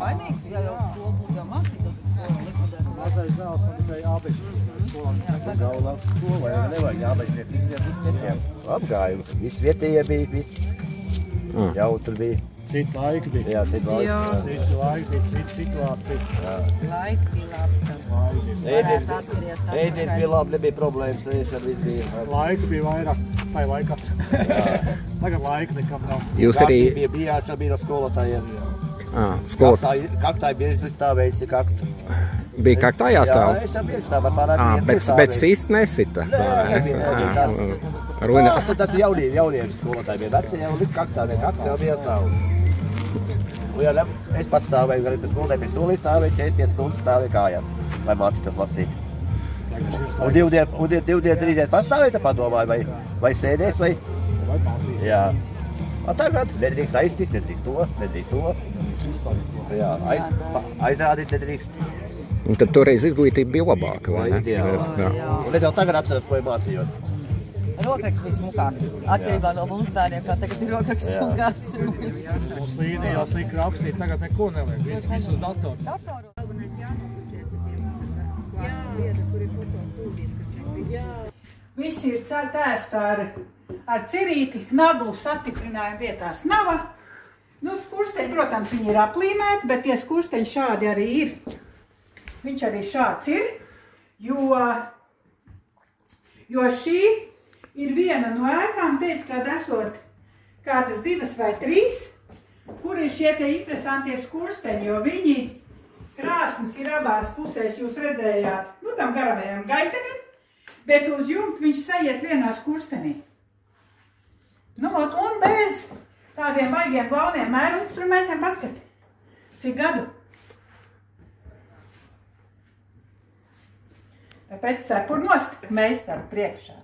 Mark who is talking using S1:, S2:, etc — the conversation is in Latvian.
S1: Vainīgs, ja jau skolu būtu jau mācītos skolu likvidēt.
S2: Mazais dēls man tikai jābeidz skolā.
S3: Galvā skolā, ja nevajag jābeidz. Apgāju, viss vietējie bija, viss jautri bija.
S2: Citi laiki bija.
S3: Jā, citi laiki.
S1: Jā.
S2: Citi laiki bija, citi situācija.
S1: Laiki bija labi.
S3: Ēdienas bija labi, nebija problēmas, ēšana viss bija.
S2: Laiki bija vairāk, tai laikā. Tagad laika nekam nav.
S4: Jūs arī...
S3: Bija jāsabīra skolotājiem.
S4: Skolotājs.
S3: Kaktāji bieži stāvējusi kaktu.
S4: Bija kaktā jāstāv?
S3: Jā, es bieži stāvu pārāk
S4: Bet sist nesita?
S3: Nē, tas ir jaunieši skolotāji bija. Veci jau lika kaktā, kaktā jau bija stāvu. Es pats stāvēju, arī pēc skolotāji pēc stolī stāvēju, 4 stundas stāvēju kājām, lai mācītos lasīt. Un 2 dienu, 3 dienu pastāvēju, tad padomāju, vai sēdēs, vai
S2: mācīs.
S3: Jā. Tagad nedrīkst aiztikt, nedrīkst to. Jā, aizrādīt nedrīkst.
S4: Un tad toreiz izglītība bija labāka, vai ne?
S3: Un es jau tagad atceros, ko mācījos.
S1: Rokraksts bija smukāks. Atkarībā no mums bērniem, kā tagad ir rokraksts smukāks.
S2: Mums līnijās lika rakstīt, tagad neko nevajag. Viss uz datoru.
S5: Visi ir tēsta ar cirīti, naglu sastiprinājumu vietās nav. Nu, skursteņi, protams, viņi ir aplīmēti, bet tie skursteņi šādi arī ir. Viņš arī šāds ir, jo šī ir viena no ēkām, teica, kad esot kādas 2 vai 3, kur ir šie tie interesantie skursteņi, jo viņi krāsnes ir abās pusēs, jūs redzējāt, nu tam garamajam gaitenim, bet uz jumta viņš sajiet vienā skurstenī. Nu, un bez tādiem baigiem galviem mēru instrumentiem paskati, cik gadu. Tāpēc cepur nost meistaru priekšā.